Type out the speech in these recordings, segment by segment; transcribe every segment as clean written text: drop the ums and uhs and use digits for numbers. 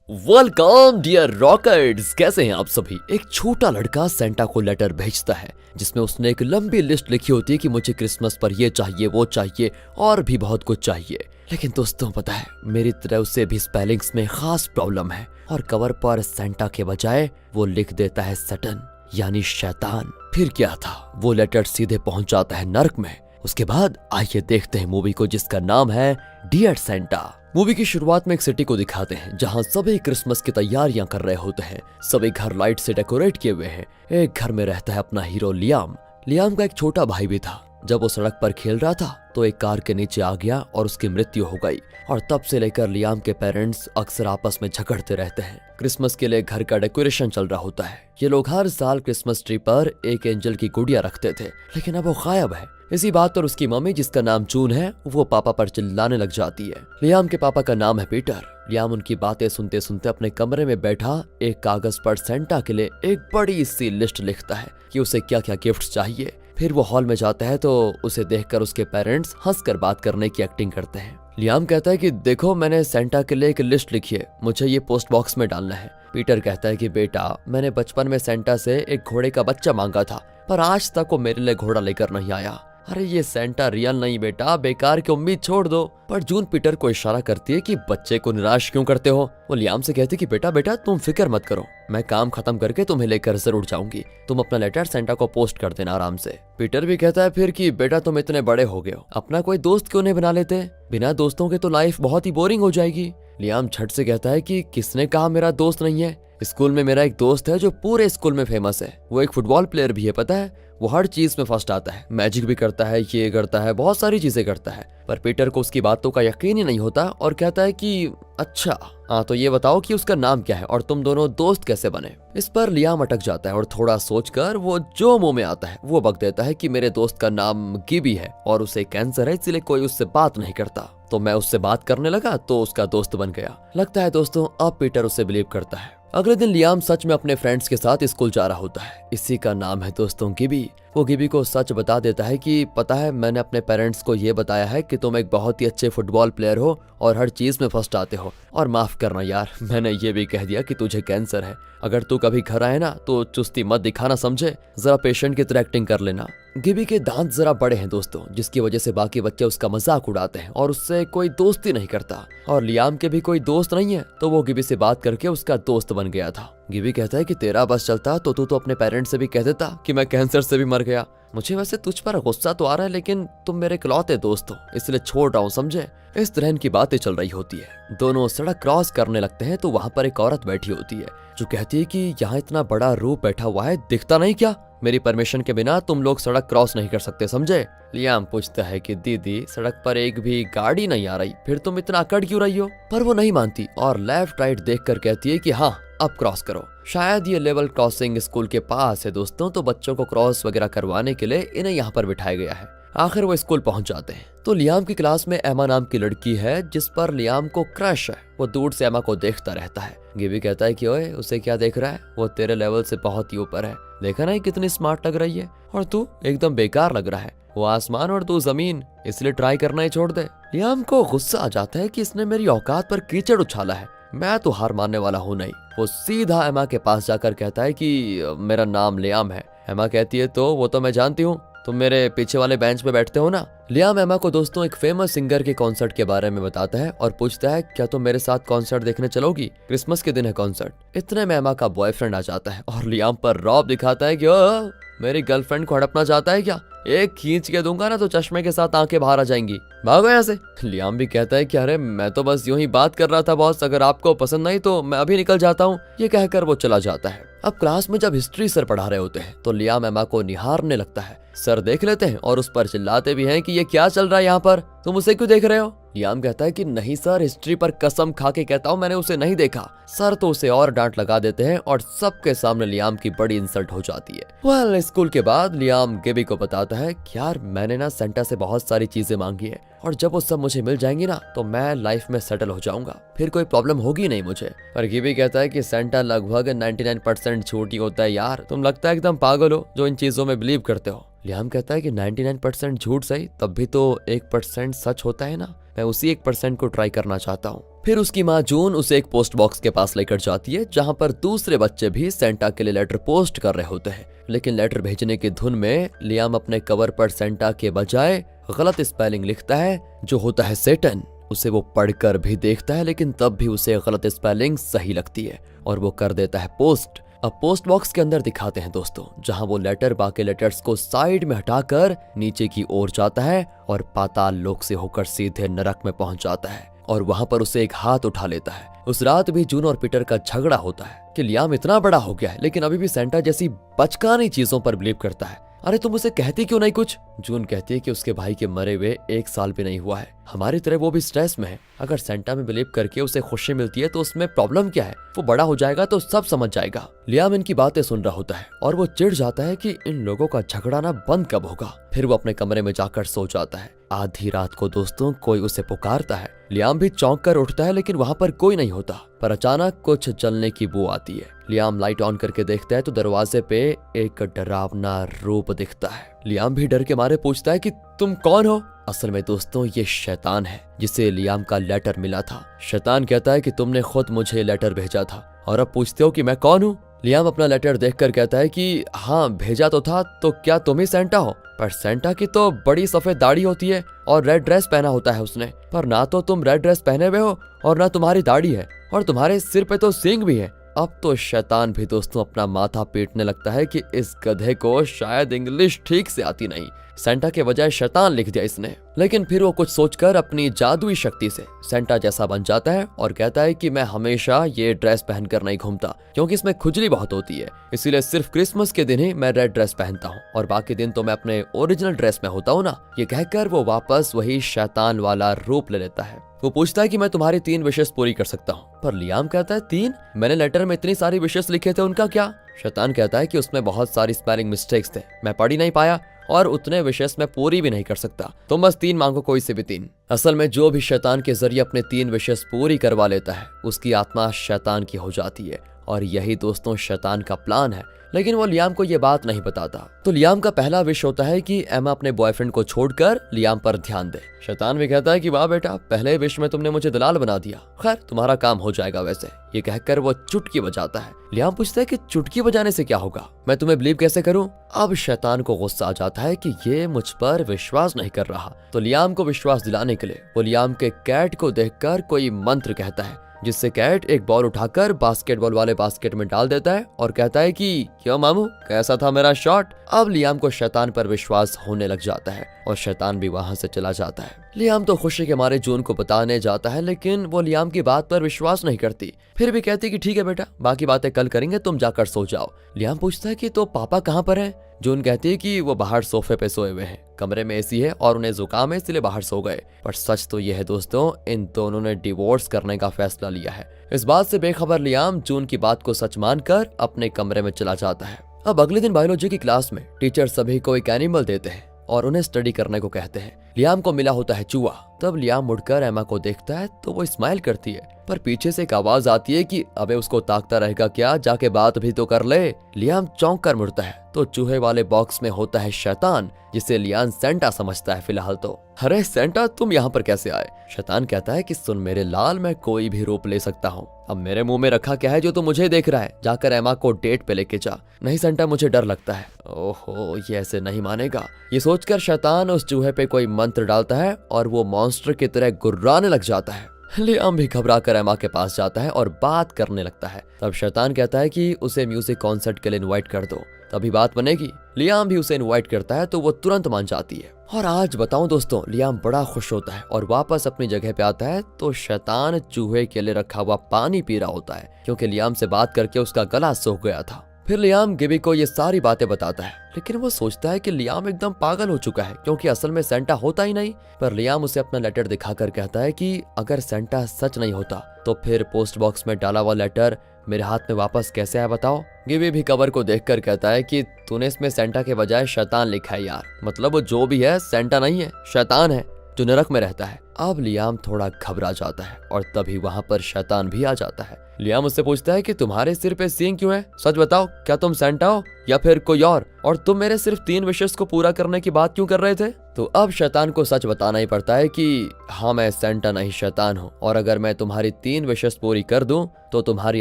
Welcome dear rockets, कैसे हैं आप सभी। एक छोटा लड़का सेंटा को लेटर भेजता है जिसमें उसने एक लंबी लिस्ट लिखी होती है कि मुझे क्रिसमस पर ये चाहिए वो चाहिए और भी बहुत कुछ चाहिए। लेकिन दोस्तों पता है, मेरी तरह उसे भी स्पेलिंग्स में खास प्रॉब्लम है और कवर पर सेंटा के बजाय वो लिख देता है सटन यानी शैतान। फिर क्या था, वो लेटर सीधे पहुंच जाता है नर्क में। उसके बाद आइए देखते हैं मूवी को जिसका नाम है डियर सेंटा। मूवी की शुरुआत में एक सिटी को दिखाते हैं जहां सभी क्रिसमस की तैयारियां कर रहे होते हैं। सभी घर लाइट से डेकोरेट किए हुए हैं। एक घर में रहता है अपना हीरो लियाम। लियाम का एक छोटा भाई भी था। जब वो सड़क पर खेल रहा था तो एक कार के नीचे आ गया और उसकी मृत्यु हो गई। और तब से लेकर लियाम के पेरेंट्स अक्सर आपस में झगड़ते रहते हैं। क्रिसमस के लिए घर का डेकोरेशन चल रहा होता है। ये लोग हर साल क्रिसमस ट्री पर एक एंजल की गुड़िया रखते थे, लेकिन अब वो गायब है। इसी बात पर उसकी मम्मी, जिसका नाम जून है, वो पापा पर चिल्लाने लग जाती है। लियाम के पापा का नाम है पीटर। लियाम उनकी बातें सुनते सुनते अपने कमरे में बैठा एक कागज पर सेंटा के लिए एक बड़ी सी लिस्ट लिखता है कि उसे क्या क्या गिफ्ट चाहिए। फिर वो हॉल में जाता है तो उसे देखकर उसके पेरेंट्स हंसकर बात करने की एक्टिंग करते हैं। लियाम कहता है कि देखो, मैंने सेंटा के लिए एक लिस्ट लिखी है, मुझे ये पोस्ट बॉक्स में डालना है। पीटर कहता है कि बेटा, मैंने बचपन में सेंटा से एक घोड़े का बच्चा मांगा था, पर आज तक वो मेरे लिए घोड़ा लेकर नहीं आया। अरे ये सेंटा रियल नहीं बेटा, बेकार की उम्मीद छोड़ दो। पर जून पीटर को इशारा करती है कि बच्चे को निराश क्यों करते हो। वो लियाम से कहती है कि बेटा बेटा तुम फिक्र मत करो, मैं काम खत्म करके तुम्हें लेकर जरूर जाऊंगी। तुम अपना लेटर सेंटा को पोस्ट कर देना आराम से। पीटर भी कहता है फिर कि बेटा तुम इतने बड़े हो गए हो, अपना कोई दोस्त क्यों नहीं बना लेते। बिना दोस्तों के तो लाइफ बहुत ही बोरिंग हो जाएगी। लियाम झट से कहता है कि किसने कहा मेरा दोस्त नहीं है। स्कूल में मेरा एक दोस्त है जो पूरे स्कूल में फेमस है। वो एक फुटबॉल प्लेयर भी है, पता है। वो हर चीज में फर्स्ट आता है, मैजिक भी करता है, ये करता है, बहुत सारी चीजें करता है। पर पीटर को उसकी बातों का यकीन ही नहीं होता और कहता है कि अच्छा हाँ, तो ये बताओ कि उसका नाम क्या है और तुम दोनों दोस्त कैसे बने। इस पर लियाम अटक जाता है और थोड़ा सोचकर वो जो मुंह में आता है वो बक देता है कि मेरे दोस्त का नाम गिबी है और उसे कैंसर है, इसलिए कोई उससे बात नहीं करता। तो मैं उससे बात करने लगा तो उसका दोस्त बन गया। लगता है दोस्तों अब पीटर उसे बिलीव करता है। अगले दिन लियाम सच में अपने फ्रेंड्स के साथ स्कूल जा रहा होता है। इसी का नाम है दोस्तों गिबी। वो गिबी को सच बता देता है कि पता है, मैंने अपने पेरेंट्स को ये बताया है कि तुम एक बहुत ही अच्छे फुटबॉल प्लेयर हो और हर चीज में फर्स्ट आते हो। और माफ करना यार, मैंने ये भी कह दिया कि तुझे कैंसर है। अगर तू कभी घर आए ना तो चुस्ती मत दिखाना, समझे, जरा पेशेंट की तरह एक्टिंग कर लेना। गिबी के दांत जरा बड़े हैं दोस्तों, जिसकी वजह से बाकी बच्चे उसका मजाक उड़ाते हैं और उससे कोई दोस्ती नहीं करता। और लियाम के भी कोई दोस्त नहीं है, तो वो गिबी से बात करके उसका दोस्त बन गया था। गिबी कहता है कि तेरा बस चलता तो तू तो अपने पेरेंट्स से भी कह देता कि मैं कैंसर से भी मर गया। मुझे वैसे तुझ पर गुस्सा तो आ रहा है, लेकिन तुम मेरे इकलौते दोस्त हो, इसलिए छोड़ रहा हूँ, समझे। इस तरह इनकी बातें चल रही होती है। दोनों सड़क क्रॉस करने लगते हैं तो वहाँ पर एक औरत बैठी होती है जो कहती है कि यहाँ इतना बड़ा रूप बैठा हुआ है, दिखता नहीं क्या। मेरी परमिशन के बिना तुम लोग सड़क क्रॉस नहीं कर सकते, समझे। लियाम पूछता है कि दीदी, सड़क पर एक भी गाड़ी नहीं आ रही, फिर तुम इतना अकड़ क्यों रही हो। पर वो नहीं मानती और लेफ्ट राइट देखकर कहती है कि हाँ अब क्रॉस करो। शायद ये लेवल क्रॉसिंग स्कूल के पास है दोस्तों, तो बच्चों को क्रॉस वगैरह करवाने के लिए इन्हें यहाँ पर बिठाया गया है। आखिर वो स्कूल पहुंच जाते हैं तो लियाम की क्लास में एमा नाम की लड़की है जिस पर लियाम को क्रश है। वो दूर से एमा को देखता रहता है। गिबी कहता है कि ओए, उसे क्या देख रहा है, वो तेरे लेवल से बहुत ही ऊपर है। देखा नहीं कितनी स्मार्ट लग रही है, और तू एकदम बेकार लग रहा है। वो आसमान और तू जमीन, इसलिए ट्राई करना ही छोड़ दे। लियाम को गुस्सा आ जाता है कि इसने मेरी औकात पर कीचड़ उछाला है, मैं तो हार मानने वाला हूँ नहीं। वो सीधा एमा के पास जाकर कहता है कि मेरा नाम लियाम है। एमा कहती है तो वो तो मैं जानती हूँ, तुम मेरे पीछे वाले बेंच पे बैठते हो ना। लियाम एमा को दोस्तों एक फेमस सिंगर के कॉन्सर्ट के बारे में बताता है और पूछता है क्या तुम मेरे साथ कॉन्सर्ट देखने चलोगी, क्रिसमस के दिन है कॉन्सर्ट। इतने में एमा का बॉयफ्रेंड आ जाता है और लियाम पर रौब दिखाता है कि ओ, मेरी गर्लफ्रेंड को हड़पना चाहता है क्या, एक खींच के दूंगा ना तो चश्मे के साथ आंखें बाहर आ जाएंगी, भागो यहाँ से। लियाम भी कहता है कि अरे मैं तो बस यूं ही बात कर रहा था बॉस, अगर आपको पसंद नहीं तो मैं अभी निकल जाता हूँ। ये कहकर वो चला जाता है। अब क्लास में जब हिस्ट्री सर पढ़ा रहे होते हैं तो लियाम एमा को निहारने लगता है। सर देख लेते हैं और उस पर चिल्लाते भी हैं कि ये क्या चल रहा है यहाँ पर, तुम उसे क्यों देख रहे हो। लियाम कहता है कि नहीं सर, हिस्ट्री पर कसम खा के कहता हूँ मैंने उसे नहीं देखा। सर तो उसे और डांट लगा देते हैं और सबके सामने लियाम की बड़ी इंसल्ट हो जाती है। वेल, स्कूल के बाद लियाम गिबी को बताता है कि यार मैंने ना सेंटा से बहुत सारी चीजें मांगी है और जब वो सब मुझे मिल जाएंगी ना तो मैं लाइफ में सेटल हो जाऊंगा, फिर कोई प्रॉब्लम होगी नहीं मुझे। पर गिबी कहता है कि सेंटा लगभग 99% झूठ ही होता है यार, तुम लगता है एकदम पागल हो जो इन चीजों में बिलीव करते हो। लियाम कहता है कि 99% झूठ सही, तब भी तो 1% सच होता है ना, मैं उसी 1% को ट्राई करना चाहता हूँ। फिर उसकी माँ जून उसे एक पोस्ट बॉक्स के पास लेकर जाती है जहाँ पर दूसरे बच्चे भी सेंटा के लिए लेटर पोस्ट कर रहे होते हैं। लेकिन लेटर भेजने की धुन में लियाम अपने कवर पर सेंटा के बजाय गलत स्पेलिंग लिखता है जो होता है सेटन। उसे वो पढ़कर भी देखता है लेकिन तब भी उसे गलत स्पेलिंग सही लगती है और वो कर देता है पोस्ट। अब पोस्ट बॉक्स के अंदर दिखाते हैं दोस्तों, जहां वो लेटर बाकी लेटर्स को साइड में हटाकर नीचे की ओर जाता है और पाताल लोक से होकर सीधे नरक में पहुंच जाता है और वहां पर उसे एक हाथ उठा लेता है। उस रात भी जून और पीटर का झगड़ा होता है कि लियाम इतना बड़ा हो गया है लेकिन अभी भी सेंटा जैसी बचकानी चीजों पर बिलीव करता है। अरे तुम उसे कहती क्यों नहीं कुछ? जून कहती है कि उसके भाई के मरे हुए 1 साल भी नहीं हुआ है, हमारी तरह वो भी स्ट्रेस में है। अगर सेंटा में बिलीव करके उसे खुशी मिलती है तो उसमें प्रॉब्लम क्या है? वो बड़ा हो जाएगा तो सब समझ जाएगा। लियाम इनकी बातें सुन रहा होता है और वो चिढ़ जाता है कि इन लोगों का झगड़ा ना बंद कब होगा। फिर वो अपने कमरे में जाकर सो जाता है। आधी रात को दोस्तों कोई उसे पुकारता है। लियाम भी चौंक कर उठता है लेकिन वहां पर कोई नहीं होता। पर अचानक कुछ जलने की बू आती है। लियाम लाइट ऑन करके देखता है तो दरवाजे पे एक डरावना रूप दिखता है। लियाम भी डर के मारे पूछता है कि तुम कौन हो? असल में दोस्तों ये शैतान है जिसे लियाम का लेटर मिला था। शैतान कहता है कि तुमने खुद मुझे लेटर भेजा था और अब पूछते हो कि मैं कौन हूँ। लियाम अपना लेटर देखकर कहता है कि हाँ भेजा तो था, तो क्या तुम ही सेंटा हो? पर सेंटा की तो बड़ी सफेद दाढ़ी होती है और रेड ड्रेस पहना होता है उसने, पर ना तो तुम रेड ड्रेस पहने हुए हो और ना तुम्हारी दाढ़ी है और तुम्हारे सिर पे तो सींग भी है। अब तो शैतान भी दोस्तों अपना माथा पीटने लगता है कि इस गधे को शायद इंग्लिश ठीक से आती नहीं, सेंटा के बजाय शैतान लिख दिया इसने। लेकिन फिर वो कुछ सोचकर अपनी जादुई शक्ति से सेंटा जैसा बन जाता है और कहता है कि मैं हमेशा ये ड्रेस पहनकर नहीं घूमता क्योंकि इसमें खुजली बहुत होती है, इसीलिए सिर्फ क्रिसमस के दिन ही मैं रेड ड्रेस पहनता हूँ और बाकी दिन तो मैं अपने ओरिजिनल ड्रेस में होता हूँ ना। ये कहकर वो वापस वही शैतान वाला रूप ले लेता है। वो पूछता है कि मैं तुम्हारी 3 विशेष पूरी कर सकता हूँ। पर लियाम कहता है 3? मैंने लेटर में इतनी सारी विशेष लिखे थे, उनका क्या? शैतान कहता है कि उसमें बहुत सारी स्पेलिंग मिस्टेक्स थे, मैं पढ़ ही नहीं पाया और उतने विशेष में पूरी भी नहीं कर सकता। तुम बस 3 मांगो, कोई से भी 3। असल में जो भी शैतान के जरिए अपने 3 विशेष पूरी करवा लेता है उसकी आत्मा शैतान की हो जाती है और यही दोस्तों शैतान का प्लान है। लेकिन वो लियाम को ये बात नहीं बताता। तो लियाम का पहला विश होता है कि एमा अपने बॉयफ्रेंड को छोड़कर लियाम पर ध्यान दे। शैतान भी कहता है कि वाह बेटा, पहले विश में तुमने मुझे दलाल बना दिया, खैर तुम्हारा काम हो जाएगा वैसे। ये कहकर वो चुटकी बजाता है। लियाम पूछता है कि चुटकी बजाने से क्या होगा, मैं तुम्हें बिलीव कैसे करूं? अब शैतान को गुस्सा आ जाता है कि ये मुझ पर विश्वास नहीं कर रहा। तो लियाम को विश्वास दिलाने के लिए वो लियाम के कैट को देखकर कोई मंत्र कहता है जिससे कैट एक बॉल उठाकर बास्केटबॉल वाले बास्केट में डाल देता है और कहता है कि क्यों मामू, कैसा था मेरा शॉट? अब लियाम को शैतान पर विश्वास होने लग जाता है और शैतान भी वहां से चला जाता है। लियाम तो खुशी के मारे जून को बताने जाता है लेकिन वो लियाम की बात पर विश्वास नहीं करती। फिर भी कहती कि ठीक है बेटा, बाकी बातें कल करेंगे, तुम जाकर सो जाओ। लियाम पूछता है कि तो पापा कहाँ पर हैं? जून कहती है कि वो बाहर सोफे पे सोए हुए हैं, कमरे में एसी है और उन्हें जुकाम है इसलिए बाहर सो गए। पर सच तो यह है दोस्तों, इन दोनों ने डिवोर्स करने का फैसला लिया है। इस बात से बेखबर लियाम जून की बात को सच मानकर अपने कमरे में चला जाता है। अब अगले दिन बायोलॉजी की क्लास में टीचर सभी को एक एनिमल देते हैं और उन्हें स्टडी करने को कहते हैं। लियाम को मिला होता है चूहा। तब लियाम मुड़कर एमा को देखता है तो वो स्माइल करती है, पर पीछे से एक आवाज आती है कि अबे उसको ताकता रहेगा क्या, जाके बात भी तो कर ले। लियाम चौंक कर मुड़ता है तो चूहे वाले बॉक्स में होता है शैतान, जिसे लियाम सेंटा समझता है फिलहाल तो। अरे सेंटा, तुम यहाँ पर कैसे आए? शैतान कहता है कि सुन मेरे लाल, मैं कोई भी रूप ले सकता हूँ। अब मेरे मुंह में रखा क्या है जो तू मुझे देख रहा है? जाकर एमा को डेट पे लेके जा। नहीं सेंटा, मुझे डर लगता है। ओहो, ये ऐसे नहीं मानेगा। ये सोचकर शैतान उस चूहे पे कोई मंत्र डालता है और वो मॉन्स्टर की तरह गुर्राने लग जाता है। लियाम भी घबरा कर एमा के पास जाता है और बात करने लगता है। तब शैतान कहता है कि उसे म्यूजिक कॉन्सर्ट के लिए इनवाइट कर दो, तभी बात बनेगी। लियाम भी उसे इनवाइट करता है तो वो तुरंत मान जाती है। और आज बताऊं दोस्तों, लियाम बड़ा खुश होता है और वापस अपनी जगह पे आता है तो शैतान चूहे के लिए रखा हुआ पानी पी रहा होता है क्योंकि लियाम से बात करके उसका गला सूख गया था। फिर लियाम गिबी को ये सारी बातें बताता है लेकिन वो सोचता है कि लियाम एकदम पागल हो चुका है क्योंकि असल में सेंटा होता ही नहीं। पर लियाम उसे अपना लेटर दिखाकर कहता है कि अगर सेंटा सच नहीं होता तो फिर पोस्ट बॉक्स में डाला हुआ लेटर मेरे हाथ में वापस कैसे आया बताओ। गिबी भी कवर को देखकर कहता है कि तूने इसमें सेंटा के बजाय शैतान लिखा है यार, मतलब वो जो भी है सेंटा नहीं है, शैतान है जो नरक में रहता है। अब लियाम थोड़ा घबरा जाता है और तभी वहां पर शैतान भी आ जाता है। लियाम उससे पूछता है कि तुम्हारे सिर पे सींग क्यों है? सच बताओ, क्या तुम सेंटा हो या फिर कोई और तुम मेरे सिर्फ 3 विशेष को पूरा करने की बात क्यों कर रहे थे? तो अब शैतान को सच बताना ही पड़ता है कि हाँ मैं सेंटा नहीं शैतान हूँ, और अगर मैं तुम्हारी 3 विशेष पूरी कर दूं तो तुम्हारी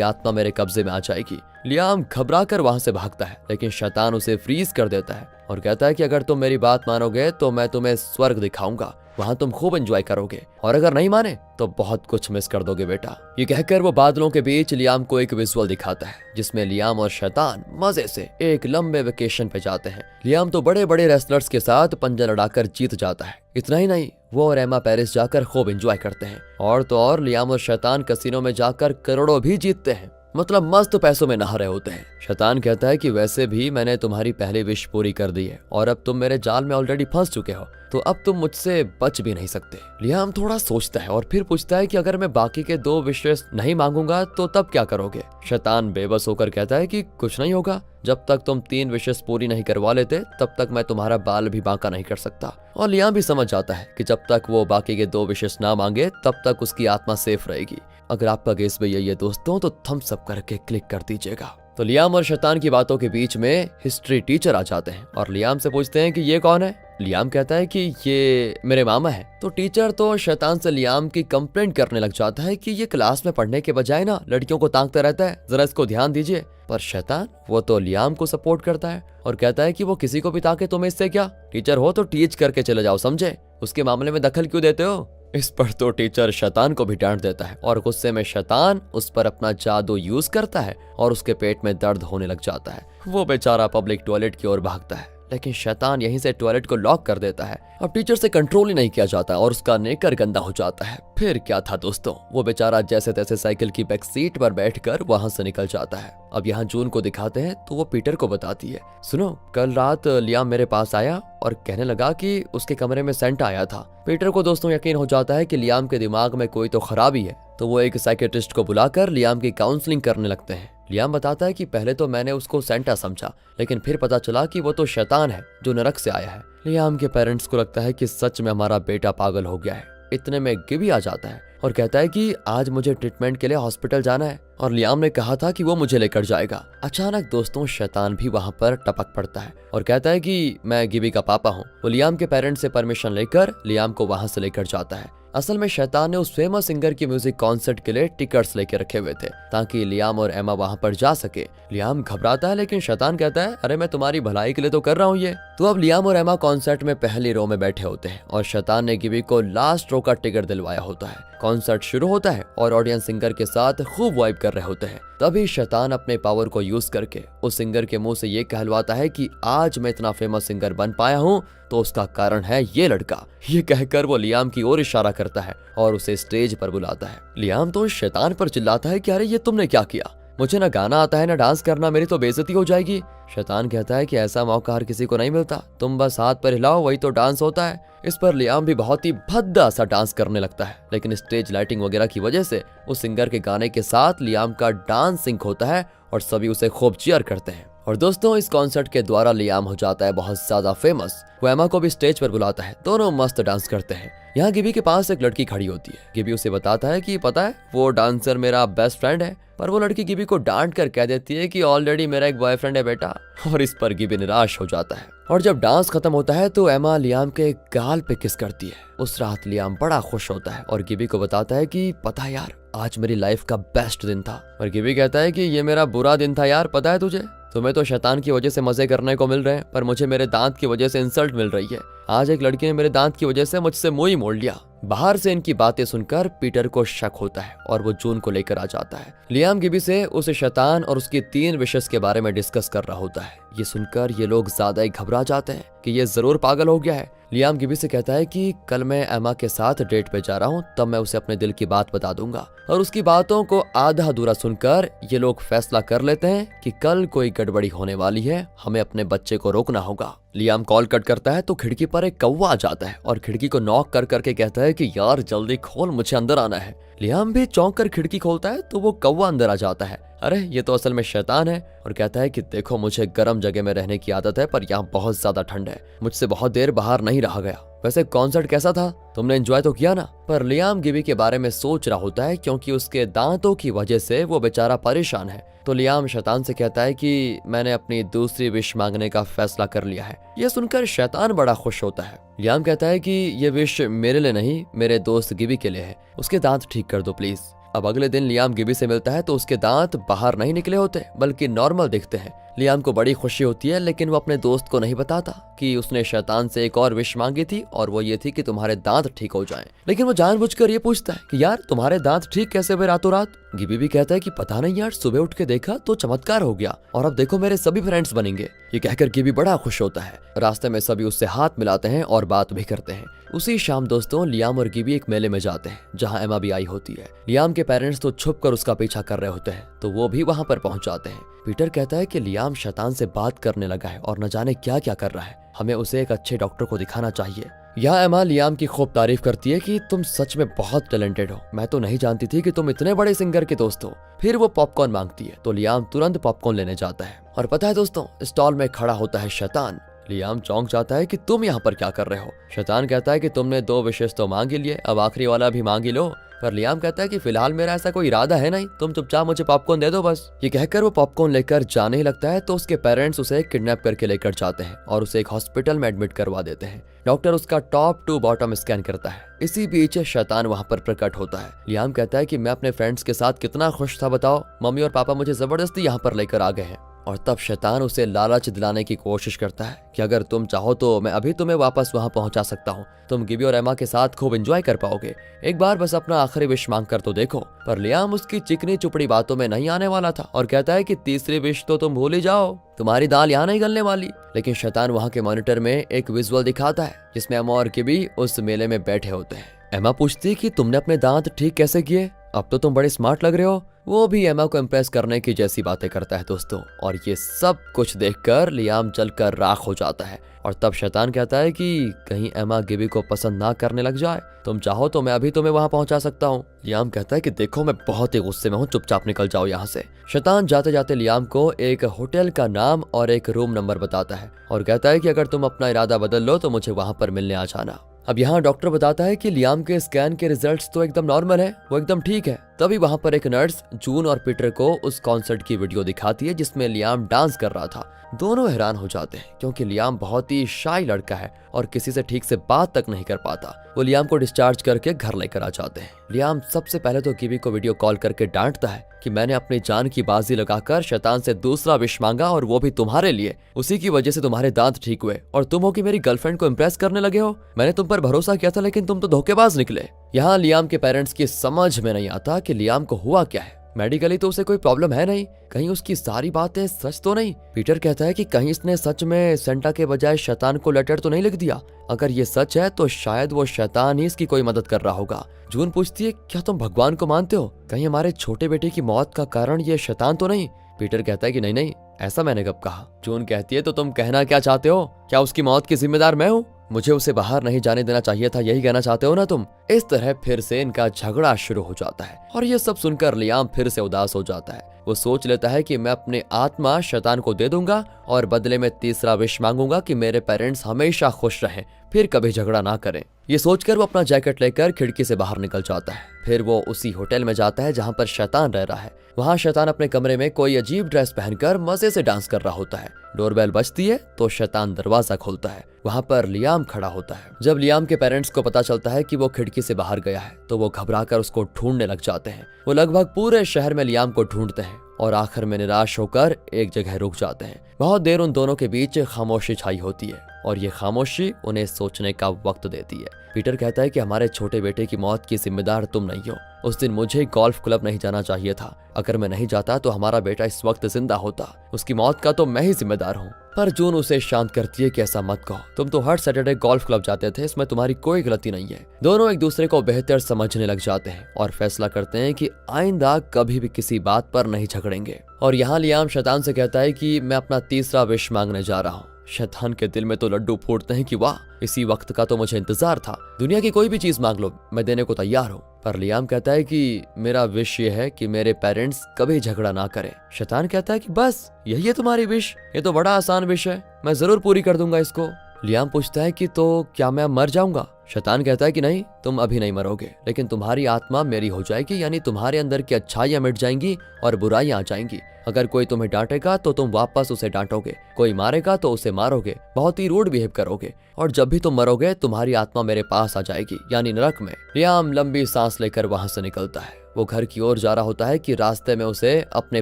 आत्मा मेरे कब्जे में आ जाएगी। लियाम घबरा कर वहां से भागता है, लेकिन शैतान उसे फ्रीज कर देता है और कहता है कि अगर तुम मेरी बात मानोगे तो मैं तुम्हें स्वर्ग दिखाऊंगा, वहां तुम खूब एंजॉय करोगे, और अगर नहीं माने तो बहुत कुछ मिस कर दोगे बेटा। ये कहकर वो बादलों के बीच लियाम को एक विजुअल दिखाता है जिसमें लियाम और शैतान मजे से एक लंबे वेकेशन पे जाते हैं। लियाम तो बड़े बड़े रेसलर्स के साथ पंजा लड़ाकर जीत जाता है। इतना ही नहीं, वो और एमा पेरिस जाकर खूब एंजॉय करते हैं, और तो और लियाम और शैतान कसिनो में जाकर करोड़ों भी जीतते हैं, मतलब मस्त पैसों में नहा रहे होते हैं। शैतान कहता है कि वैसे भी मैंने तुम्हारी पहली विश पूरी कर दी है और अब तुम मेरे जाल में ऑलरेडी फंस चुके हो, तो अब तुम मुझसे बच भी नहीं सकते। लियाम थोड़ा सोचता है और फिर पूछता है कि अगर मैं बाकी के 2 विशेष नहीं मांगूंगा तो तब क्या करोगे। शैतान बेबस होकर कहता है कि कुछ नहीं होगा, जब तक तुम 3 विशेष पूरी नहीं करवा लेते तब तक मैं तुम्हारा बाल भी बांका नहीं कर सकता। और लियाम भी समझ जाता है कि जब तक वो बाकी के 2 विशेष ना मांगे तब तक उसकी आत्मा सेफ रहेगी। अगर आपका गेस भी यही है दोस्तों तो थम्स अप करके क्लिक कर दीजिएगा। तो लियाम और शैतान की बातों के बीच में हिस्ट्री टीचर आ जाते हैं और लियाम से पूछते हैं कि ये कौन है। लियाम कहता है कि ये मेरे मामा है। तो टीचर तो शैतान से लियाम की कंप्लेंट करने लग जाता है कि ये क्लास में पढ़ने के बजाय ना लड़कियों को ताकता रहता है, जरा इसको ध्यान दीजिए। पर शैतान वो तो लियाम को सपोर्ट करता है और कहता है कि वो किसी को भी ताके तुम्हें इससे क्या, टीचर हो तो टीच करके चले जाओ, समझे, उसके मामले में दखल क्यों देते हो। इस पर तो टीचर शैतान को भी डांट देता है और गुस्से में शैतान उस पर अपना जादू यूज करता है और उसके पेट में दर्द होने लग जाता है। वो बेचारा पब्लिक टॉयलेट की ओर भागता है, लेकिन शैतान यहीं से टॉयलेट को लॉक कर देता है। अब टीचर से कंट्रोल ही नहीं किया जाता और उसका नेकर गंदा हो जाता है। फिर क्या था दोस्तों, वो बेचारा जैसे तैसे साइकिल की बैक सीट पर बैठकर वहां से निकल जाता है। अब यहाँ जून को दिखाते हैं तो वो पीटर को बताती है, सुनो कल रात लियाम मेरे पास आया और कहने लगा कि उसके कमरे में सेंटा आया था। पीटर को दोस्तों यकीन हो जाता है कि लियाम के दिमाग में कोई तो खराबी है, तो वो एक साइकेट्रिस्ट को बुलाकर लियाम की काउंसलिंग करने लगते हैं। लियाम बताता है कि पहले तो मैंने उसको सेंटा समझा, लेकिन फिर पता चला कि वो तो शैतान है जो नरक से आया है। लियाम के पेरेंट्स को लगता है कि सच में हमारा बेटा पागल हो गया है। इतने में गिबी आ जाता है और कहता है कि आज मुझे ट्रीटमेंट के लिए हॉस्पिटल जाना है और लियाम ने कहा था कि वो मुझे लेकर जाएगा। अचानक दोस्तों शैतान भी वहां पर टपक पड़ता है और कहता है कि मैं गिबी का पापा हूँ। वो लियाम के पेरेंट्स से परमिशन लेकर लियाम को वहां से लेकर जाता है। असल में शैतान ने उस फेमस सिंगर की म्यूजिक कॉन्सर्ट के लिए टिकट्स लेके रखे हुए थे ताकि लियाम और एमा वहां पर जा सके। लियाम घबराता है लेकिन शैतान कहता है, अरे मैं तुम्हारी भलाई के लिए तो कर रहा हूँ ये। तो अब लियाम और एमा कॉन्सर्ट में पहली रो में बैठे होते हैं और शैतान ने गिबी को लास्ट रो का टिकट दिलवाया होता है। कॉन्सर्ट शुरू होता है और ऑडियंस सिंगर के साथ खूब वाइब कर रहे होते हैं। तभी शैतान अपने पावर को यूज करके उस सिंगर के मुंह से ये कहलवाता है कि आज मैं इतना फेमस सिंगर बन पाया हूँ तो उसका कारण है ये लड़का। ये कहकर वो लियाम की ओर इशारा करता है और उसे स्टेज पर बुलाता है। लियाम तो शैतान पर चिल्लाता है कि अरे ये तुमने क्या किया, मुझे ना गाना आता है ना डांस करना, मेरी तो बेइज्जती हो जाएगी। शैतान कहता है कि ऐसा मौका हर किसी को नहीं मिलता, तुम बस हाथ पर हिलाओ वही तो डांस होता है। इस पर लियाम भी बहुत ही भद्दा सा डांस करने लगता है, लेकिन स्टेज लाइटिंग वगैरह की वजह से उस सिंगर के गाने के साथ लियाम का डांस सिंक होता है और सभी उसे खूब चीयर करते हैं। और दोस्तों इस कॉन्सर्ट के द्वारा लियाम हो जाता है बहुत ज्यादा फेमस। वो एमा को भी स्टेज पर बुलाता है, दोनों मस्त डांस करते हैं। यहाँ गिबी के पास एक लड़की खड़ी होती है। गिबी उसे बताता है कि पता है वो डांसर मेरा बेस्ट फ्रेंड है, पर वो लड़की गिबी को डांट कर कह देती है कि ऑलरेडी मेरा एक बॉयफ्रेंड है बेटा। और इस पर गिबी निराश हो जाता है। और जब डांस खत्म होता है तो एमा लियाम के गाल पे किस करती है। उस रात लियाम बड़ा खुश होता है और गिबी को बताता है कि पता है यार आज मेरी लाइफ का बेस्ट दिन था। और गिबी कहता है कि ये मेरा बुरा दिन था यार, पता है तुझे, तुम्हें तो शैतान की वजह से मजे करने को मिल रहे हैं पर मुझे मेरे दांत की वजह से इंसल्ट मिल रही है। आज एक लड़की ने मेरे दांत की वजह से मुझसे मुंह ही मोड़ लिया। बाहर से इनकी बातें सुनकर पीटर को शक होता है और वो जून को लेकर आ जाता है। लियाम गिबी से उस शैतान और उसकी 3 विशेष के बारे में डिस्कस कर रहा होता है। ये सुनकर ये लोग ज्यादा ही घबरा जाते हैं कि ये जरूर पागल हो गया है। लियाम गिबी से कहता है कि कल मैं एमा के साथ डेट पे जा रहा हूँ, तब मैं उसे अपने दिल की बात बता दूंगा। और उसकी बातों को आधा अधूरा सुनकर ये लोग फैसला कर लेते हैं कि कल कोई गड़बड़ी होने वाली है, हमें अपने बच्चे को रोकना होगा। लियाम कॉल कट करता है तो खिड़की पर एक कौवा आ जाता है और खिड़की को नॉक कर करके कहता है कि यार जल्दी खोल, मुझे अंदर आना है। लियाम भी चौंक कर खिड़की खोलता है तो वो कौवा अंदर आ जाता है। अरे ये तो असल में शैतान है, और कहता है कि देखो मुझे गर्म जगह में रहने की आदत है, पर यहाँ बहुत ज्यादा ठंड है, मुझसे बहुत देर बाहर नहीं रहा गया। वैसे कॉन्सर्ट कैसा था, तुमने एंजॉय तो किया ना? पर लियाम गिबी के बारे में सोच रहा होता है क्योंकि उसके दांतों की वजह से वो बेचारा परेशान है। तो लियाम शैतान से कहता है कि मैंने अपनी दूसरी विश मांगने का फैसला कर लिया है। यह सुनकर शैतान बड़ा खुश होता है। लियाम कहता है कि ये विश मेरे लिए नहीं, मेरे दोस्त गिबी के लिए है, उसके दांत ठीक कर दो प्लीज। अब अगले दिन लियाम गिबी से मिलता है तो उसके दांत बाहर नहीं निकले होते बल्कि नॉर्मल दिखते हैं। लियाम को बड़ी खुशी होती है, लेकिन वो अपने दोस्त को नहीं बताता कि उसने शैतान से एक और विश मांगी थी, और वो ये थी कि तुम्हारे दांत ठीक हो जाएं। लेकिन वो जानबूझकर ये पूछता है कि यार तुम्हारे दांत ठीक कैसे हुए रातों रात? गिबी भी कहता है कि पता नहीं यार, सुबह उठ के देखा तो चमत्कार हो गया, और अब देखो मेरे सभी फ्रेंड्स बनेंगे। ये कहकर गिबी बड़ा खुश होता है। रास्ते में सभी उससे हाथ मिलाते हैं और बात भी करते हैं। उसी शाम दोस्तों लियाम और गिबी एक मेले में जाते हैं जहाँ एमा भी आई होती है। लियाम के पेरेंट्स तो छुप कर उसका पीछा कर रहे होते हैं, तो वो भी वहाँ पर पहुँच जाते हैं। पीटर कहता है कि लियाम शैतान से बात करने लगा है और न जाने क्या क्या कर रहा है, हमें उसे एक अच्छे डॉक्टर को दिखाना चाहिए। यहाँ एमा लियाम की खूब तारीफ करती है कि तुम सच में बहुत टैलेंटेड हो, मैं तो नहीं जानती थी कि तुम इतने बड़े सिंगर के दोस्त हो। फिर वो पॉपकॉर्न मांगती है तो लियाम तुरंत पॉपकॉर्न लेने जाता है, और पता है दोस्तों स्टॉल में खड़ा होता है शैतान। लियाम चौंक जाता है कि तुम यहाँ पर क्या कर रहे हो? शैतान कहता है कि तुमने 2 विशेष तो मांग ही लिए, अब आखिरी वाला भी मांग ही लो। पर लियाम कहता है कि फिलहाल मेरा ऐसा कोई इरादा है नहीं, तुम चुपचाप मुझे पॉपकॉर्न दे दो बस। ये कहकर वो पॉपकॉर्न लेकर जाने ही लगता है तो उसके पेरेंट्स उसे किडनैप करके लेकर जाते हैं और उसे एक हॉस्पिटल में एडमिट करवा देते हैं। डॉक्टर उसका टॉप टू बॉटम स्कैन करता है। इसी बीच शैतान वहाँ पर प्रकट होता है। लियाम कहता है कि मैं अपने फ्रेंड्स के साथ कितना खुश था बताओ, मम्मी और पापा मुझे जबरदस्ती यहाँ पर लेकर आ गए हैं। और तब शैतान उसे लालच दिलाने की कोशिश करता है कि अगर तुम चाहो तो मैं अभी तुम्हें वापस वहां पहुंचा सकता हूं, तुम गिबी और एमा के साथ खूब एंजॉय कर पाओगे, एक बार बस अपना आखिरी विश मांग कर तो देखो। पर लियाम उसकी चिकनी चुपड़ी बातों में नहीं आने वाला था और कहता है कि तीसरी विश तो तुम भूल ही जाओ, तुम्हारी दाल यहाँ नहीं गलने वाली। लेकिन शैतान वहाँ के मॉनिटर में एक विजुअल दिखाता है जिसमें एमा और गिबी उस मेले में बैठे होते हैं। एमा पूछती है कि तुमने अपने दांत ठीक कैसे किए, अब तो तुम बड़े स्मार्ट लग रहे हो। वो भी एमा को इम्प्रेस करने की जैसी बातें करता है दोस्तों, और ये सब कुछ देखकर लियाम जलकर राख हो जाता है। और तब शैतान कहता है कि कहीं एमा गिबी को पसंद ना करने लग जाए, तुम चाहो तो मैं अभी तुम्हें वहां पहुंचा सकता हूँ। लियाम कहता है कि देखो मैं बहुत ही गुस्से में हूँ, चुपचाप निकल जाओ यहाँ से। शैतान जाते जाते लियाम को एक होटल का नाम और एक रूम नंबर बताता है और कहता है कि अगर तुम अपना इरादा बदल लो तो मुझे वहां पर मिलने आ जाना। अब यहाँ डॉक्टर बताता है कि लियाम के स्कैन के रिजल्ट्स तो एकदम नॉर्मल है, वो एकदम ठीक है। तभी वहाँ पर एक नर्स जून और पीटर को उस कॉन्सर्ट की वीडियो दिखाती है जिसमें लियाम डांस कर रहा था। दोनों हैरान हो जाते हैं क्योंकि लियाम बहुत ही शाय लड़का है और किसी से ठीक से बात तक नहीं कर पाता। वो लियाम को डिस्चार्ज करके घर लेकर आ जाते हैं। लियाम सबसे पहले तो गिबी को वीडियो कॉल करके डांटता है कि मैंने अपनी जान की बाजी लगाकर शैतान से दूसरा विश मांगा और वो भी तुम्हारे लिए, उसी की वजह से तुम्हारे दांत ठीक हुए और तुम हो कि मेरी गर्लफ्रेंड को इम्प्रेस करने लगे हो। मैंने तुम पर भरोसा किया था लेकिन तुम तो धोखेबाज निकले। यहाँ लियाम के पेरेंट्स की समझ में नहीं आता कि लियाम को हुआ क्या है। मेडिकली तो उसे कोई प्रॉब्लम है नहीं, कहीं उसकी सारी बातें सच तो नहीं। पीटर कहता है कि कहीं इसने सच में सेंटा के बजाय शैतान को लेटर तो नहीं लिख दिया, अगर ये सच है तो शायद वो शैतान ही इसकी कोई मदद कर रहा होगा। जून पूछती है क्या तुम भगवान को मानते हो, कहीं हमारे छोटे बेटे की मौत का कारण ये शैतान तो नहीं? पीटर कहता है कि नहीं नहीं, ऐसा मैंने कब कहा। जून कहती है तो तुम कहना क्या चाहते हो, क्या उसकी मौत की जिम्मेदार मैं हूँ? मुझे उसे बाहर नहीं जाने देना चाहिए था, यही कहना चाहते हो ना तुम? इस तरह फिर से इनका झगड़ा शुरू हो जाता है और ये सब सुनकर लियाम फिर से उदास हो जाता है। वो सोच लेता है कि मैं अपनी आत्मा शैतान को दे दूंगा और बदले में तीसरा विश मांगूंगा कि मेरे पेरेंट्स हमेशा खुश रहें, फिर कभी झगड़ा ना करें। ये सोचकर वो अपना जैकेट लेकर खिड़की से बाहर निकल जाता है। फिर वो उसी होटल में जाता है जहाँ पर शैतान रह रहा है। वहाँ शैतान अपने कमरे में कोई अजीब ड्रेस पहनकर मजे से डांस कर रहा होता है। डोरबेल बजती है तो शैतान दरवाजा खोलता है। वहाँ पर लियाम खड़ा होता है। जब लियाम के पेरेंट्स को पता चलता है कि वो खिड़की से बाहर गया है तो वो घबराकर उसको ढूंढने लग जाते हैं। वो लगभग पूरे शहर में लियाम को ढूंढते हैं और आखिर में निराश होकर एक जगह रुक जाते हैं। बहुत देर उन दोनों के बीच खामोशी छाई होती है और ये खामोशी उन्हें सोचने का वक्त देती है। पीटर कहता है कि हमारे छोटे बेटे की मौत की जिम्मेदार तुम नहीं हो। उस दिन मुझे गोल्फ क्लब नहीं जाना चाहिए था, अगर मैं नहीं जाता तो हमारा बेटा इस वक्त जिंदा होता। उसकी मौत का तो मैं ही जिम्मेदार हूँ। पर जून उसे शांत करती है कि ऐसा मत कहो, तुम तो हर सैटरडे गोल्फ क्लब जाते थे, इसमें तुम्हारी कोई गलती नहीं है। दोनों एक दूसरे को बेहतर समझने लग जाते हैं और फैसला करते हैं कि आइंदा कभी भी किसी बात पर नहीं झगड़ेंगे। और यहाँ लियाम शैतान से कहता है कि मैं अपना तीसरा विश मांगने जा रहा हूँ। शैतान के दिल में तो लड्डू फूटते हैं कि वाह, इसी वक्त का तो मुझे इंतजार था, दुनिया की कोई भी चीज मांग लो, मैं देने को तैयार हूँ। पर लियाम कहता है कि मेरा विश ये है कि मेरे पेरेंट्स कभी झगड़ा ना करें। शैतान कहता है कि बस यही है तुम्हारी विश, ये तो बड़ा आसान विश है, मैं जरूर पूरी कर दूंगा इसको। लियाम पूछता है कि तो क्या मैं मर जाऊंगा? शैतान कहता है कि नहीं, तुम अभी नहीं मरोगे, लेकिन तुम्हारी आत्मा मेरी हो जाएगी, यानी तुम्हारे अंदर की अच्छाइयां मिट जाएंगी और बुराइयां आ जाएंगी। अगर कोई तुम्हें डांटेगा तो तुम वापस उसे डांटोगे, कोई मारेगा तो उसे मारोगे, बहुत ही रूड बिहेव करोगे, और जब भी तुम मरोगे तुम्हारी आत्मा मेरे पास आ जाएगी, यानी नरक में। लियाम लंबी सांस लेकर वहां से निकलता है। वो घर की ओर जा रहा होता है कि रास्ते में उसे अपने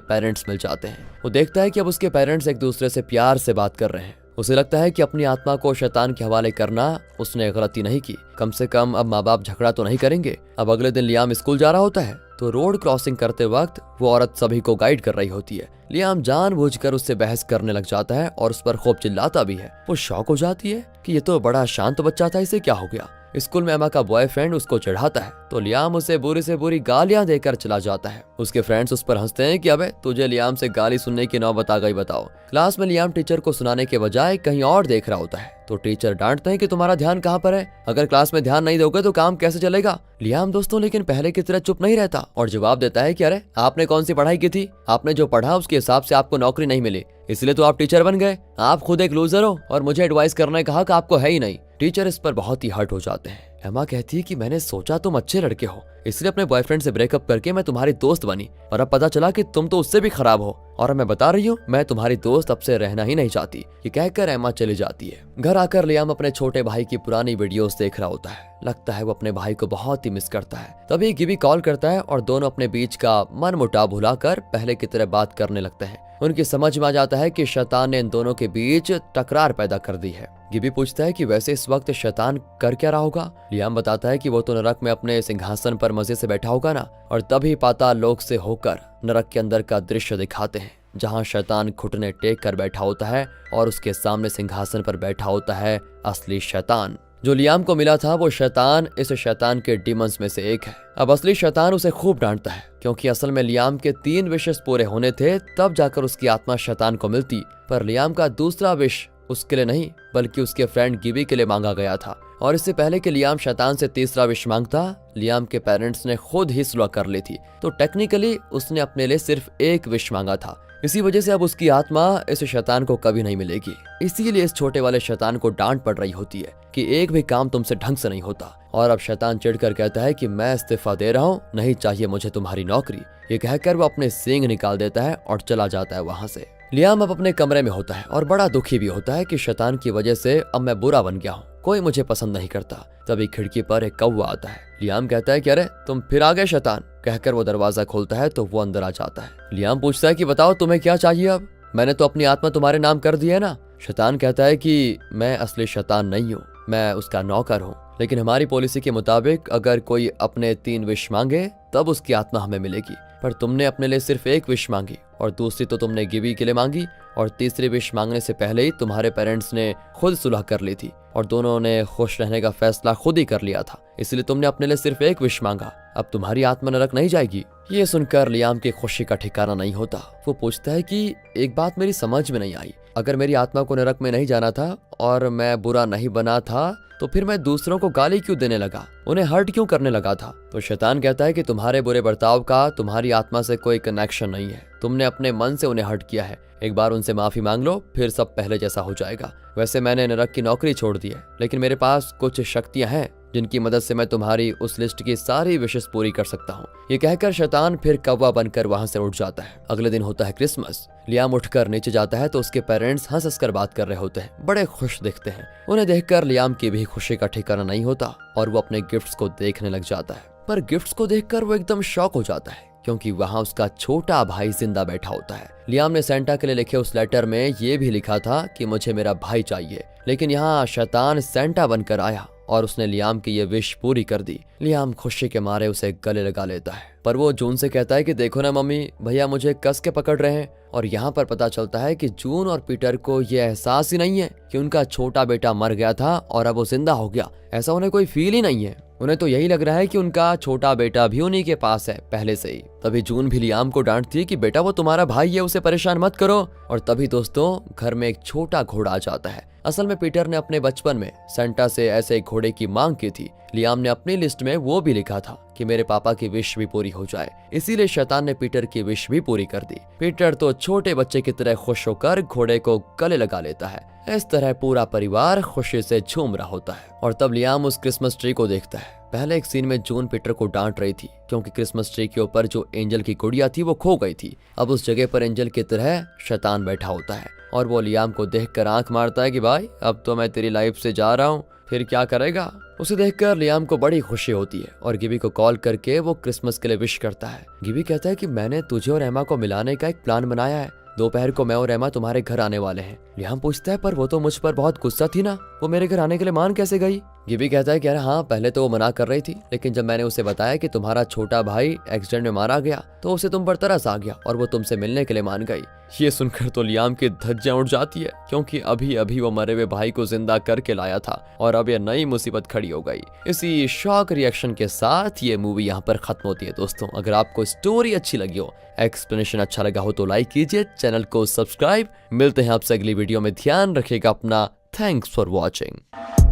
पेरेंट्स मिल जाते हैं। वो देखता है कि अब उसके पेरेंट्स एक दूसरे से प्यार से बात कर रहे हैं। उसे लगता है कि अपनी आत्मा को शैतान के हवाले करना उसने गलती नहीं की, कम से कम अब माँ बाप झगड़ा तो नहीं करेंगे। अब अगले दिन लियाम स्कूल जा रहा होता है तो रोड क्रॉसिंग करते वक्त वो औरत सभी को गाइड कर रही होती है। लियाम जानबूझकर उससे बहस करने लग जाता है और उस पर खूब चिल्लाता भी है। वो शॉक हो जाती है कि ये तो बड़ा शांत बच्चा था, इसे क्या हो गया। स्कूल में एमा का बॉयफ्रेंड उसको चिढ़ाता है तो लियाम उसे बुरी से बुरी गालियां देकर चला जाता है। उसके फ्रेंड्स उस पर हंसते हैं कि अबे तुझे लियाम से गाली सुनने की नौबत आ गई, बताओ। क्लास में लियाम टीचर को सुनाने के बजाय कहीं और देख रहा होता है तो टीचर डांटते हैं कि तुम्हारा ध्यान कहाँ पर है, अगर क्लास में ध्यान नहीं दोगे तो काम कैसे चलेगा। लियाम दोस्तों लेकिन पहले की तरह चुप नहीं रहता और जवाब देता है कि अरे आपने कौन सी पढ़ाई की थी, आपने जो पढ़ा उसके हिसाब से आपको नौकरी नहीं मिली, इसलिए तो आप टीचर बन गए। आप खुद एक लूजर हो और मुझे एडवाइस करने का हक आपको है ही नहीं। टीचर इस पर बहुत ही हर्ट हो जाते हैं। एमा कहती है कि मैंने सोचा तुम अच्छे लड़के हो, इसलिए अपने बॉयफ्रेंड से ब्रेकअप करके मैं तुम्हारी दोस्त बनी, और अब पता चला कि तुम तो उससे भी खराब हो, और मैं बता रही हूँ मैं तुम्हारी दोस्त अब से रहना ही नहीं चाहती। ये कहकर एमा चली जाती है। घर आकर लियाम अपने छोटे भाई की पुरानी वीडियोस देख रहा होता है। लगता है वो अपने भाई को बहुत ही मिस करता है। तभी गिबी कॉल करता है और दोनों अपने बीच का मन मुटाव भुलाकर पहले की तरह बात करने लगते हैं। उनकी समझ में आ जाता है कि शैतान ने इन दोनों के बीच तकरार पैदा कर दी है। गिबी पूछता है कि वैसे इस वक्त शैतान कर क्या रहा होगा। लियाम बताता है कि वो तो नरक में अपने सिंहासन पर मजे से बैठा होगा ना, और तभी पाताल लोक से होकर नरक के अंदर का दृश्य दिखाते हैं जहाँ शैतान घुटने टेक कर बैठा होता है और उसके सामने सिंहासन पर बैठा होता है असली शैतान। जो लियाम को मिला था वो शैतान इस शैतान के डीमंस में से एक है। अब असली शैतान उसे खूब डांटता है क्योंकि असल में लियाम के 3 विशेस पूरे होने थे, तब जाकर उसकी आत्मा शैतान को मिलती। पर लियाम का दूसरा विश उसके लिए नहीं बल्कि उसके फ्रेंड गिबी के लिए मांगा गया था, और इससे पहले कि लियाम शैतान से तीसरा विश मांगता, लियाम के पेरेंट्स ने खुद ही सुलह कर ली थी, तो टेक्निकली उसने अपने लिए सिर्फ एक विश मांगा था। इसी वजह से अब उसकी आत्मा इस शैतान को कभी नहीं मिलेगी। इसीलिए इस छोटे वाले शैतान को डांट पड़ रही होती है कि एक भी काम तुमसे ढंग से नहीं होता, और अब शैतान चिढ़कर कहता है कि मैं इस्तीफा दे रहा हूँ, नहीं चाहिए मुझे तुम्हारी नौकरी। ये कहकर वो अपने सींग निकाल देता है और चला जाता है वहां से। लियाम अब अपने कमरे में होता है और बड़ा दुखी भी होता है कि शैतान की वजह से अब मैं बुरा बन गया हूँ, कोई मुझे पसंद नहीं करता। तभी खिड़की पर एक कौवा आता है। लियाम कहता है कि अरे तुम फिर आ गए शैतान। कहकर वो दरवाजा खोलता है तो वो अंदर आ जाता है। लियाम पूछता है कि बताओ तुम्हें क्या चाहिए अब, मैंने तो अपनी आत्मा तुम्हारे नाम कर दी है ना। शैतान कहता है कि मैं असली शैतान नहीं हूँ, मैं उसका नौकर हूँ, लेकिन हमारी पॉलिसी के मुताबिक अगर कोई अपने 3 विश मांगे तब उसकी आत्मा हमें मिलेगी, पर तुमने अपने लिए सिर्फ एक विश मांगी और दूसरी तो तुमने गिबी के लिए मांगी, और तीसरी विश मांगने से पहले ही तुम्हारे पेरेंट्स ने खुद सुलह कर ली थी और दोनों ने खुश रहने का फैसला खुद ही कर लिया था, इसलिए तुमने अपने लिए सिर्फ एक विश मांगा। अब तुम्हारी आत्मा नरक नहीं जाएगी। ये सुनकर लियाम की खुशी का ठिकाना नहीं होता। वो पूछता है कि एक बात मेरी समझ में नहीं आई, अगर मेरी आत्मा को नरक में नहीं जाना था और मैं बुरा नहीं बना था तो फिर मैं दूसरों को गाली क्यों देने लगा, उन्हें हर्ट क्यों करने लगा था। तो शैतान कहता है कि तुम्हारे बुरे बर्ताव का तुम्हारी आत्मा से कोई कनेक्शन नहीं है, तुमने अपने मन से उन्हें हर्ट किया है। एक बार उनसे माफी मांग लो, फिर सब पहले जैसा हो जाएगा। वैसे मैंने नरक की नौकरी छोड़ दी है, लेकिन मेरे पास कुछ शक्तियां हैं जिनकी मदद से मैं तुम्हारी उस लिस्ट की सारी विशेष पूरी कर सकता हूँ। ये कहकर शैतान फिर कौवा बनकर वहां से उठ जाता है। अगले दिन होता है क्रिसमस। लियाम उठकर नीचे जाता है तो उसके पेरेंट्स हंस हंस कर बात कर रहे होते हैं, बड़े खुश दिखते हैं। उन्हें देखकर लियाम की भी खुशी का ठिकाना नहीं होता और वो अपने गिफ्ट्स को देखने लग जाता है। पर गिफ्ट्स को देखकर वो एकदम शॉक हो जाता है क्योंकि वहां उसका छोटा भाई जिंदा बैठा होता है। लियाम ने सेंटा के लिए लिखे उस लेटर में ये भी लिखा था कि मुझे मेरा भाई चाहिए, लेकिन यहाँ शैतान सेंटा बनकर आया और उसने लियाम की ये विश पूरी कर दी। लियाम खुशी के मारे उसे गले लगा लेता है, पर वो जून से कहता है कि देखो ना मम्मी, भैया मुझे कस के पकड़ रहे हैं। और यहाँ पर पता चलता है कि जून और पीटर को ये एहसास ही नहीं है कि उनका छोटा बेटा मर गया था और अब वो जिंदा हो गया, ऐसा उन्हें कोई फील ही नहीं है। उन्हें तो यही लग रहा है कि उनका छोटा बेटा भी उन्हीं के पास है पहले से ही। तभी जून भी लियाम को डांटती है कि बेटा वो तुम्हारा भाई है, उसे परेशान मत करो। और तभी दोस्तों घर में एक छोटा घोड़ा आ जाता है असल में पीटर ने अपने बचपन में सेंटा से ऐसे एक घोड़े की मांग की थी। लियाम ने अपनी लिस्ट में वो भी लिखा था कि मेरे पापा की विश भी पूरी हो जाए, इसीलिए शैतान ने पीटर की विश भी पूरी कर दी। पीटर तो छोटे बच्चे की तरह खुश होकर घोड़े को गले लगा लेता है। इस तरह पूरा परिवार खुशी से झूम रहा होता है। और तब लियाम उस क्रिसमस ट्री को देखता है। पहले एक सीन में जून पीटर को डांट रही थी क्योंकि क्रिसमस ट्री के ऊपर जो एंजल की गुड़िया थी वो खो गई थी। अब उस जगह पर एंजल की तरह शैतान बैठा होता है और वो लियाम को देखकर आंख मारता है कि भाई अब तो मैं तेरी लाइफ से जा रहा हूँ, फिर क्या करेगा। उसे देखकर लियाम को बड़ी खुशी होती है और गिबी को कॉल करके वो क्रिसमस के लिए विश करता है। गिबी कहता है कि मैंने तुझे और एमा को मिलाने का एक प्लान बनाया है, दोपहर को मैं और एमा तुम्हारे घर आने वाले हैं। लियाम पूछता है पर वो तो मुझ पर बहुत गुस्सा थी ना, वो मेरे घर आने के लिए मान कैसे गई। गिबी कहता है कि अरे हाँ, पहले तो वो मना कर रही थी, लेकिन जब मैंने उसे बताया कि तुम्हारा छोटा भाई एक्सीडेंट में मारा गया तो उसे तुम पर तरस आ गया और वो तुमसे मिलने के लिए मान गई। ये सुनकर तो लियाम की धज्जियां उड़ जाती है क्योंकि अभी अभी वो मरे हुए भाई को जिंदा करके लाया था और अब ये नई मुसीबत खड़ी हो गई। इसी शॉक रिएक्शन के साथ ये मूवी यहाँ पर खत्म होती है। दोस्तों, अगर आपको स्टोरी अच्छी लगी हो, एक्सप्लेनेशन अच्छा लगा हो तो लाइक कीजिए, चैनल को सब्सक्राइब। मिलते हैं आपसे अगली वीडियो में, ध्यान रखिएगा अपना। Thanks for watching.